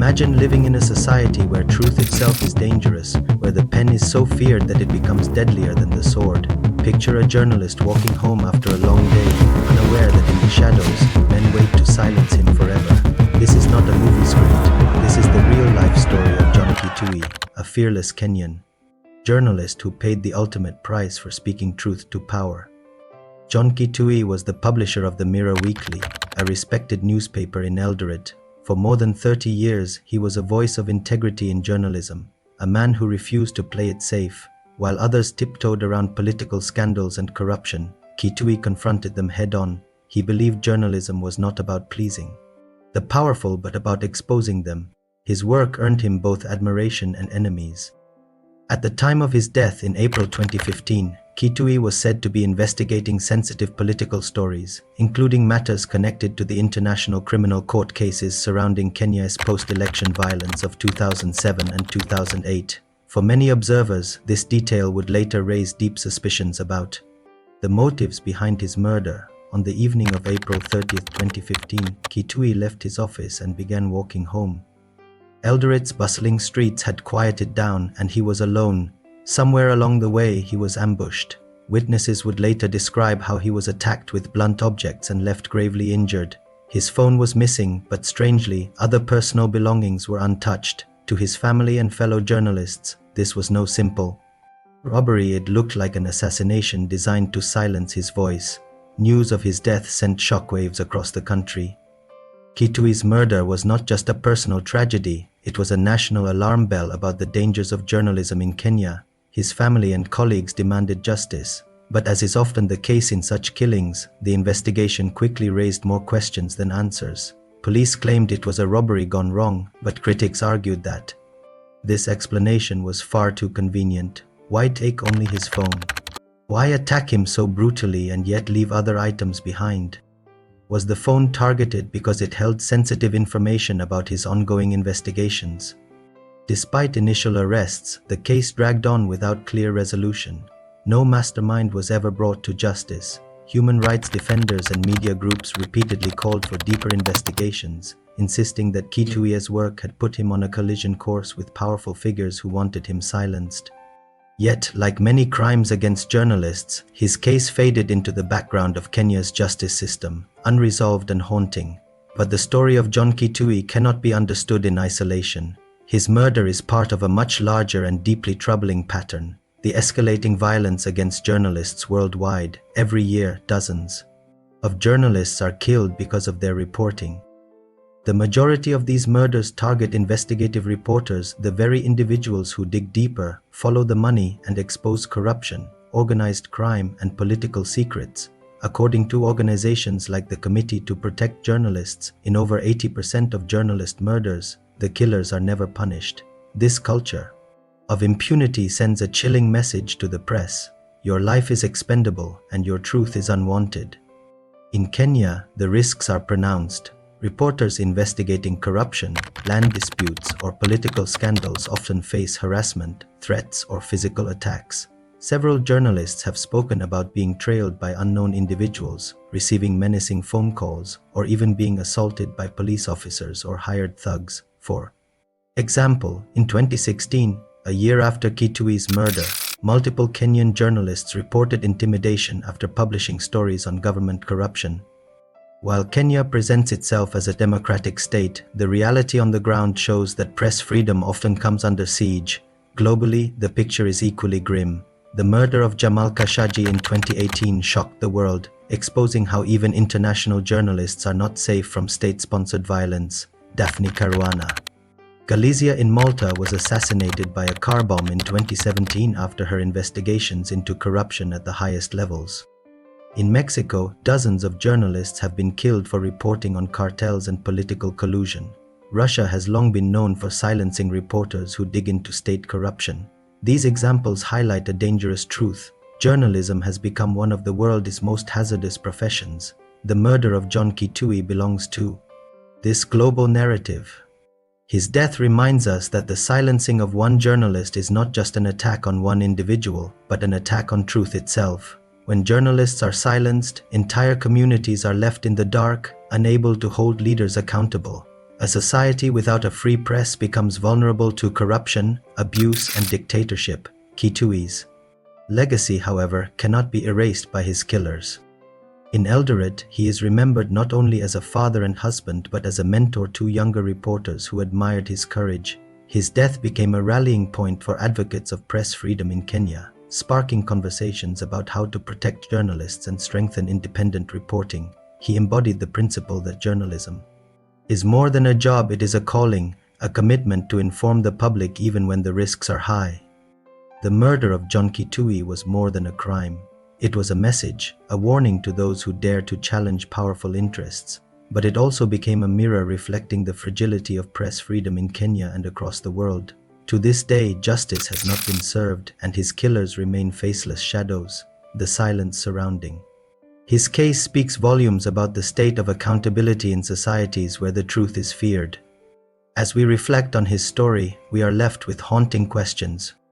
Imagine living in a society where truth itself is dangerous, where the pen is so feared that it becomes deadlier than the sword. Picture a journalist walking home after a long day, unaware that in the shadows, men wait to silence him forever. This is not a movie script. This is the real-life story of John Kituyi, a fearless Kenyan journalist who paid the ultimate price for speaking truth to power. John Kituyi was the publisher of the Mirror Weekly, a respected newspaper in Eldoret. For more than 30 years, he was a voice of integrity in journalism, a man who refused to play it safe. While others tiptoed around political scandals and corruption, Kituyi confronted them head-on. He believed journalism was not about pleasing the powerful but about exposing them. His work earned him both admiration and enemies. At the time of his death in April 2015, Kituyi was said to be investigating sensitive political stories, including matters connected to the International Criminal Court cases surrounding Kenya's post-election violence of 2007 and 2008. For many observers, this detail would later raise deep suspicions about the motives behind his murder. On the evening of April 30, 2015, Kituyi left his office and began walking home. Eldoret's bustling streets had quieted down and he was alone. Somewhere along the way, he was ambushed. Witnesses would later describe how he was attacked with blunt objects and left gravely injured. His phone was missing, but strangely, other personal belongings were untouched. To his family and fellow journalists, this was no simple robbery. It looked like an assassination designed to silence his voice. News of his death sent shockwaves across the country. Kituyi's murder was not just a personal tragedy, it was a national alarm bell about the dangers of journalism in Kenya. His family and colleagues demanded justice, but as is often the case in such killings, the investigation quickly raised more questions than answers. Police claimed it was a robbery gone wrong, but critics argued that this explanation was far too convenient. Why take only his phone? Why attack him so brutally and yet leave other items behind? Was the phone targeted because it held sensitive information about his ongoing investigations? Despite initial arrests, the case dragged on without clear resolution. No mastermind was ever brought to justice. Human rights defenders and media groups repeatedly called for deeper investigations, insisting that Kituyi's work had put him on a collision course with powerful figures who wanted him silenced. Yet, like many crimes against journalists, his case faded into the background of Kenya's justice system, unresolved and haunting. But the story of John Kituyi cannot be understood in isolation. His murder is part of a much larger and deeply troubling pattern, the escalating violence against journalists worldwide. Every year, dozens of journalists are killed because of their reporting. The majority of these murders target investigative reporters, the very individuals who dig deeper, follow the money, and expose corruption, organized crime, and political secrets. According to organizations like the Committee to Protect Journalists, in over 80% of journalist murders, the killers are never punished. This culture of impunity sends a chilling message to the press. Your life is expendable and your truth is unwanted. In Kenya, the risks are pronounced. Reporters investigating corruption, land disputes, or political scandals often face harassment, threats, or physical attacks. Several journalists have spoken about being trailed by unknown individuals, receiving menacing phone calls, or even being assaulted by police officers or hired thugs. For example, in 2016, a year after Kituyi's murder, multiple Kenyan journalists reported intimidation after publishing stories on government corruption. While Kenya presents itself as a democratic state, the reality on the ground shows that press freedom often comes under siege. Globally, the picture is equally grim. The murder of Jamal Khashoggi in 2018 shocked the world, exposing how even international journalists are not safe from state-sponsored violence. Daphne Caruana, Galizia in Malta, was assassinated by a car bomb in 2017 after her investigations into corruption at the highest levels. In Mexico, dozens of journalists have been killed for reporting on cartels and political collusion. Russia has long been known for silencing reporters who dig into state corruption. These examples highlight a dangerous truth. Journalism has become one of the world's most hazardous professions. The murder of John Kituyi belongs to this global narrative. His death reminds us that the silencing of one journalist is not just an attack on one individual, but an attack on truth itself. When journalists are silenced, entire communities are left in the dark, unable to hold leaders accountable. A society without a free press becomes vulnerable to corruption, abuse, and dictatorship. Kituyi's legacy, however, cannot be erased by his killers. In Eldoret, he is remembered not only as a father and husband but as a mentor to younger reporters who admired his courage. His death became a rallying point for advocates of press freedom in Kenya, sparking conversations about how to protect journalists and strengthen independent reporting. He embodied the principle that journalism is more than a job, it is a calling, a commitment to inform the public even when the risks are high. The murder of John Kituyi was more than a crime. It was a message, a warning to those who dare to challenge powerful interests. But it also became a mirror reflecting the fragility of press freedom in Kenya and across the world. To this day, justice has not been served, and his killers remain faceless shadows, the silence surrounding. His case speaks volumes about the state of accountability in societies where the truth is feared. As we reflect on his story, we are left with haunting questions.